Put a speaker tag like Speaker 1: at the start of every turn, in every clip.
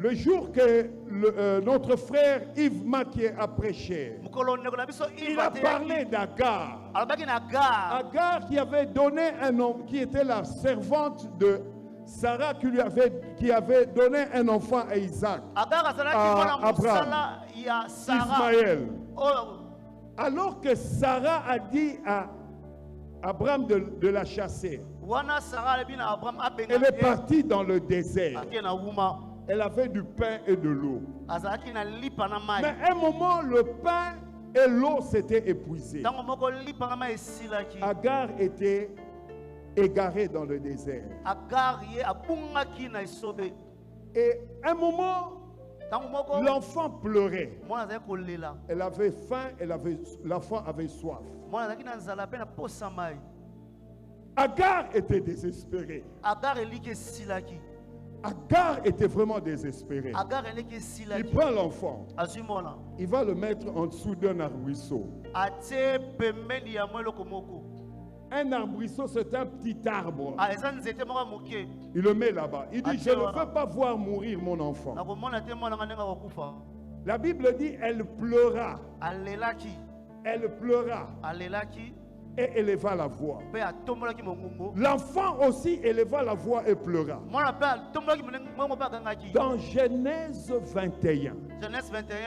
Speaker 1: Le jour que notre frère Yves Makié a prêché, il a parlé d'Agar. Agar qui avait donné un homme, qui était la servante de Sarah, qui avait donné un enfant à Isaac, à Abraham, Ismaël. Alors que Sarah a dit à Abraham de la chasser, elle est partie dans le désert. Elle avait du pain et de l'eau. Mais à un moment, le pain et l'eau s'étaient épuisés. Agar était égarée dans le désert. Et à un moment, l'enfant pleurait. Elle avait faim, l'enfant avait soif. Agar était désespérée. Agar était vraiment désespérée. Il prend l'enfant. Il va le mettre en dessous d'un arbrisseau. Un arbrisseau, c'est un petit arbre. Il le met là-bas. Il dit, je ne veux pas voir mourir mon enfant. La Bible dit, elle pleura. Elle pleura. Et éleva la voix. L'enfant aussi éleva la voix et pleura. Dans Genèse 21,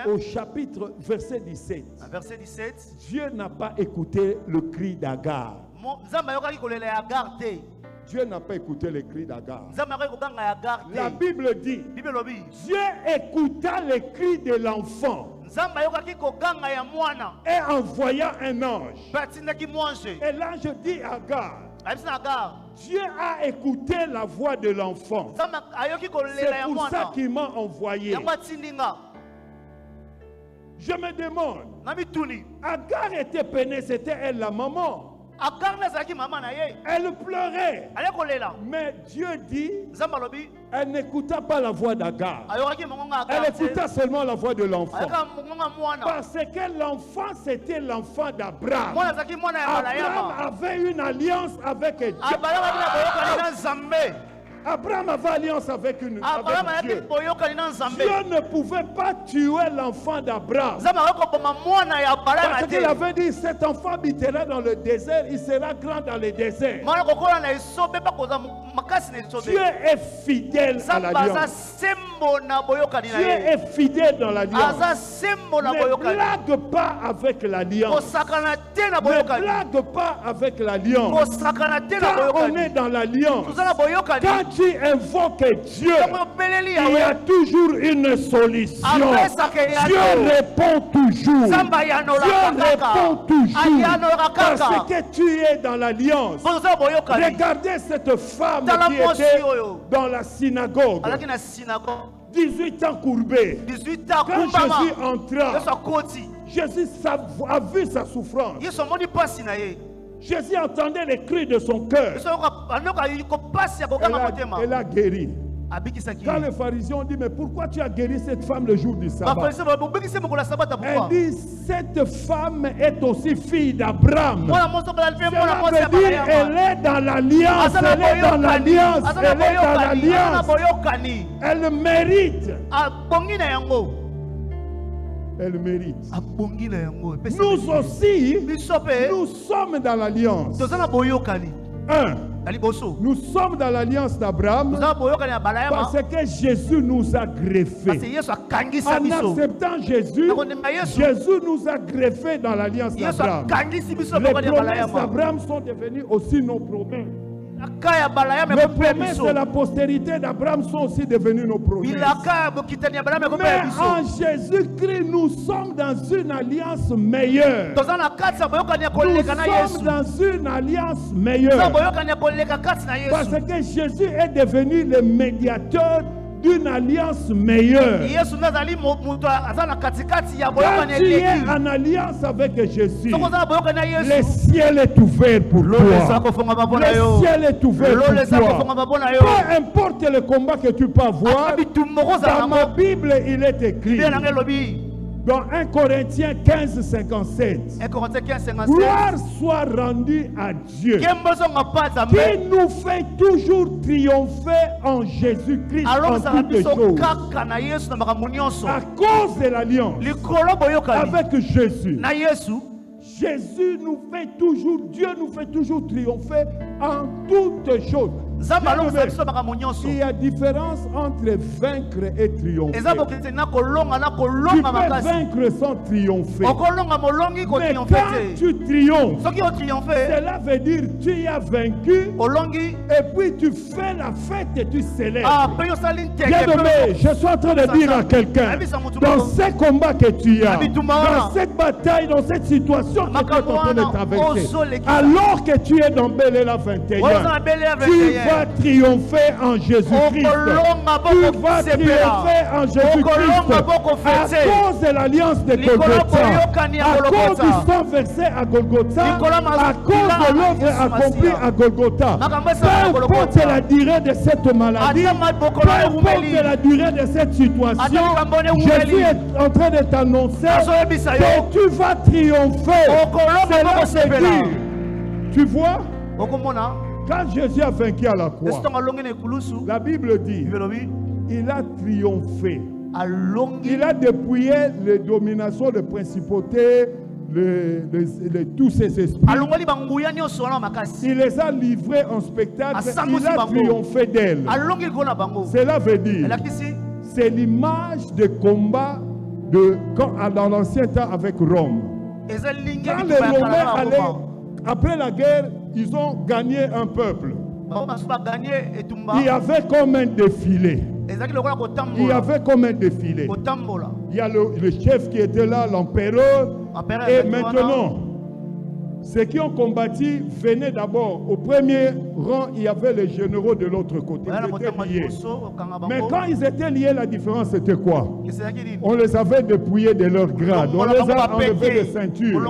Speaker 1: au chapitre verset 17, Dieu n'a pas écouté le cri d'Agar. Dieu n'a pas écouté les cris d'Agar. La Bible dit, Dieu écouta les cris de l'enfant et envoya un ange. Et l'ange dit à Agar, Dieu a écouté la voix de l'enfant. C'est pour ça qu'il m'a envoyé. Je me demande, Agar était peinée, c'était elle la maman. Elle pleurait. Mais Dieu dit, elle n'écouta pas la voix d'Agar. Elle écouta seulement la voix de l'enfant. Parce que l'enfant, c'était l'enfant d'Abraham. Abraham avait une alliance avec Dieu. Abraham avait alliance avec Dieu. Dieu ne pouvait pas tuer l'enfant d'Abraham. Parce qu'il avait dit, cet enfant habitera dans le désert, il sera grand dans le désert. Dieu est fidèle à l'alliance. Dieu est fidèle dans l'alliance. Ne blague pas avec l'alliance. Ne blague pas avec l'alliance. Quand on est dans l'alliance, quand tu invoques Dieu, il y a toujours une solution. Dieu répond toujours. Dieu répond toujours. Parce que tu es dans l'alliance. Regardez cette femme qui était dans la synagogue. 18 ans courbée. Quand Jésus entra, Jésus a vu sa souffrance. Jésus entendait les cris de son cœur. Elle a guéri. Quand les pharisiens ont dit, mais pourquoi tu as guéri cette femme le jour du sabbat? Elle dit, cette femme est aussi fille d'Abraham. Cela veut dire, elle est dans l'alliance. Elle est dans l'alliance. Elle est dans l'alliance. Elle mérite. Elle mérite. Nous aussi, nous sommes dans l'alliance. Nous sommes dans l'alliance d'Abraham parce que Jésus nous a greffés. En acceptant Jésus, Jésus nous a greffés dans l'alliance d'Abraham. Les promesses d'Abraham sont devenues aussi nos promesses. Les promesses de la postérité d'Abraham sont aussi devenues nos promesses. Mais en Jésus-Christ, nous sommes dans une alliance meilleure. Nous sommes dans une alliance meilleure. Parce que Jésus est devenu le médiateur d'une alliance meilleure. Quand tu es en alliance avec Jésus, le ciel est ouvert pour toi. Le ciel est ouvert pour toi. Peu importe le combat que tu peux avoir, dans ma Bible, il est écrit, Dans 1 Corinthiens 15, 57.
Speaker 2: 1 Corinthiens 15, 57.
Speaker 1: Gloire soit rendue à Dieu, qui nous fait toujours triompher en Jésus-Christ en toutes choses. À cause de l'alliance avec Jésus. Jésus nous fait toujours, Dieu nous fait toujours triompher en toutes choses. Il y a différence entre vaincre et triompher. Tu peux vaincre sans triompher. Mais quand tu triomphes, cela veut dire que tu as vaincu et puis tu fais la fête et tu célèbres. Bien-aimé, je suis en train de dire à quelqu'un, dans ces combats que tu as, dans cette bataille, dans cette situation que tu es en train de traverser, alors que tu es dans Béléla 21, tu vas triompher en Jésus-Christ. Tu vas triompher en Jésus-Christ à cause de l'alliance de Golgotha, à cause du sang versé à Golgotha, à cause de l'œuvre accomplie à Golgotha. Peu importe la durée de cette maladie, peu importe la durée de cette situation, Jésus est en train de t'annoncer que tu vas triompher. C'est là, tu vois, quand Jésus a vaincu à la croix, la Bible dit, il a triomphé. Il a dépouillé les dominations, les principautés, tous ces esprits. Il les a livrés en spectacle. Il a triomphé d'elles. Cela veut dire, c'est l'image de combat dans l'ancien temps avec Rome. Quand les Romains allaient, après la guerre, ils ont gagné un peuple. Il y avait comme un défilé. Il y avait comme un défilé. Il y a le chef qui était là, l'empereur. Et maintenant, ceux qui ont combattu venaient d'abord. Au premier rang, il y avait les généraux de l'autre côté. Ils étaient liés. Mais quand ils étaient liés, la différence c'était quoi? On les avait dépouillés de leur grade. On les a enlevés de ceinture.